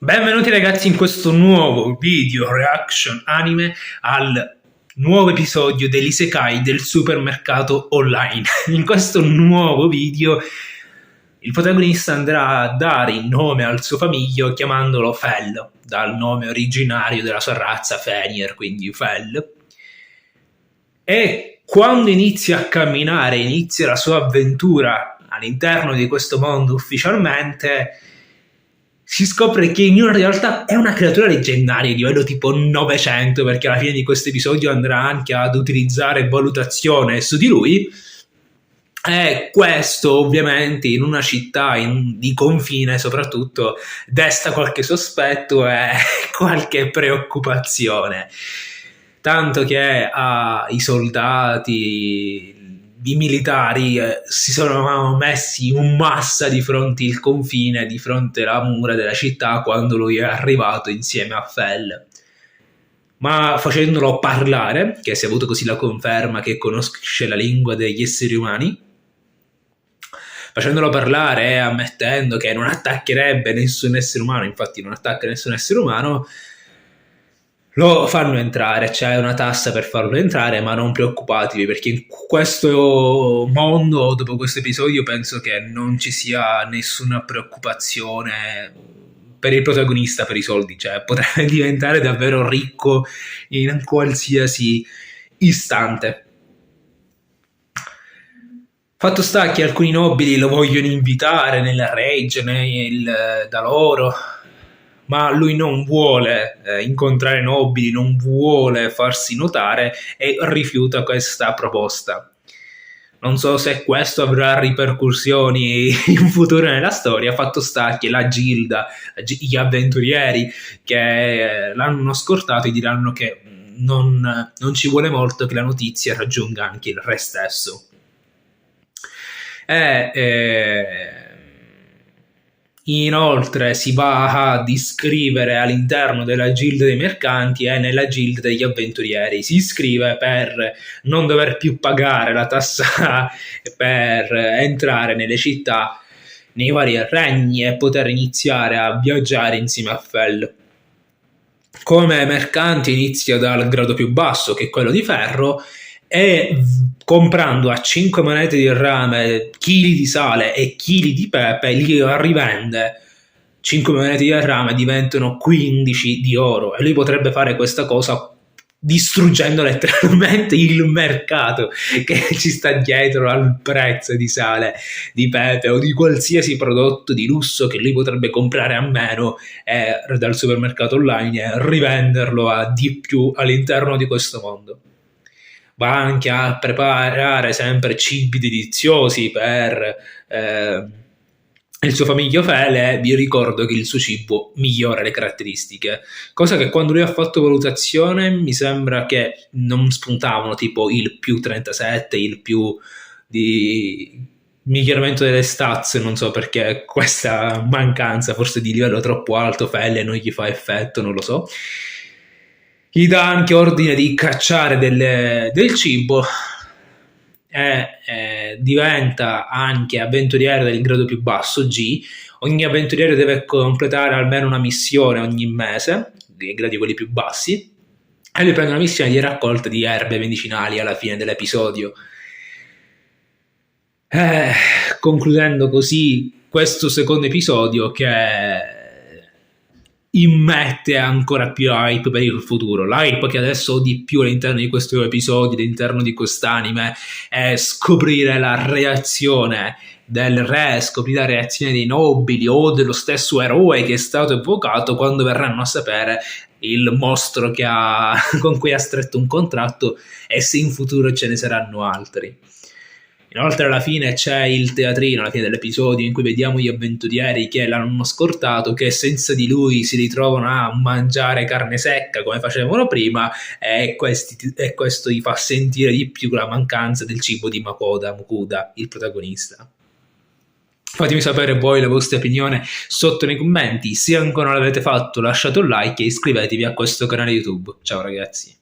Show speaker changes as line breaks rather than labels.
Benvenuti ragazzi in questo nuovo video reaction anime al nuovo episodio dell'Isekai del supermercato online. In questo nuovo video il protagonista andrà a dare il nome al suo famiglio chiamandolo Fell, dal nome originario della sua razza Fenrir, quindi Fell. E quando inizia a camminare, inizia la sua avventura all'interno di questo mondo ufficialmente, si scopre che in realtà è una creatura leggendaria di livello tipo 900, perché alla fine di questo episodio andrà anche ad utilizzare valutazione su di lui. E questo ovviamente in una città di confine soprattutto desta qualche sospetto e qualche preoccupazione, tanto che i soldati, i militari si sono messi in massa di fronte al confine, di fronte alla mura della città, quando lui è arrivato insieme a Fell. Ma facendolo parlare, che si è avuto così la conferma che conosce la lingua degli esseri umani, facendolo parlare e ammettendo che non attaccherebbe nessun essere umano, infatti non attacca nessun essere umano, lo fanno entrare. C'è una tassa per farlo entrare, ma non preoccupatevi, perché in questo mondo, dopo questo episodio, penso che non ci sia nessuna preoccupazione per il protagonista, per i soldi. Cioè, potrebbe diventare davvero ricco in qualsiasi istante. Fatto sta che alcuni nobili lo vogliono invitare nella regione da loro, ma lui non vuole incontrare nobili, non vuole farsi notare e rifiuta questa proposta. Non so se questo avrà ripercussioni in futuro nella storia. Fatto sta che la Gilda, gli avventurieri che l'hanno scortato, gli diranno che non ci vuole molto che la notizia raggiunga anche il re stesso. Inoltre si va ad iscrivere all'interno della Gilda dei mercanti e nella Gilda degli avventurieri. Si iscrive per non dover più pagare la tassa per entrare nelle città, nei vari regni, e poter iniziare a viaggiare insieme a Fell. Come mercante inizia dal grado più basso, che è quello di ferro, e comprando a 5 monete di rame chili di sale e chili di pepe li rivende. 5 monete di rame diventano 15 di oro, e lui potrebbe fare questa cosa distruggendo letteralmente il mercato che ci sta dietro al prezzo di sale, di pepe o di qualsiasi prodotto di lusso che lui potrebbe comprare a meno dal supermercato online e rivenderlo a di più all'interno di questo mondo. Va anche a preparare sempre cibi deliziosi per il suo famiglio Fele. Vi ricordo che il suo cibo migliora le caratteristiche, cosa che quando lui ha fatto valutazione mi sembra che non spuntavano tipo il più 37, il più di miglioramento delle stats. Non so perché questa mancanza, forse di livello troppo alto, Fele non gli fa effetto, non lo so. Gli dà anche ordine di cacciare del cibo e diventa anche avventuriere del grado più basso, G. Ogni avventuriere deve completare almeno una missione ogni mese, dei gradi quelli più bassi, e lui prende una missione di raccolta di erbe medicinali alla fine dell'episodio. Concludendo così questo secondo episodio, che immette ancora più hype per il futuro. L'hype che adesso ho di più all'interno di questo episodio, all'interno di quest'anime, è scoprire la reazione del re, scoprire la reazione dei nobili o dello stesso eroe che è stato evocato quando verranno a sapere il mostro con cui ha stretto un contratto, e se in futuro ce ne saranno altri. Inoltre alla fine c'è il teatrino alla fine dell'episodio in cui vediamo gli avventurieri che l'hanno scortato, che senza di lui si ritrovano a mangiare carne secca come facevano prima, e questo gli fa sentire di più la mancanza del cibo di Mukuda, il protagonista. Fatemi sapere voi la vostra opinione sotto nei commenti. Se ancora non l'avete fatto, lasciate un like e iscrivetevi a questo canale YouTube. Ciao ragazzi.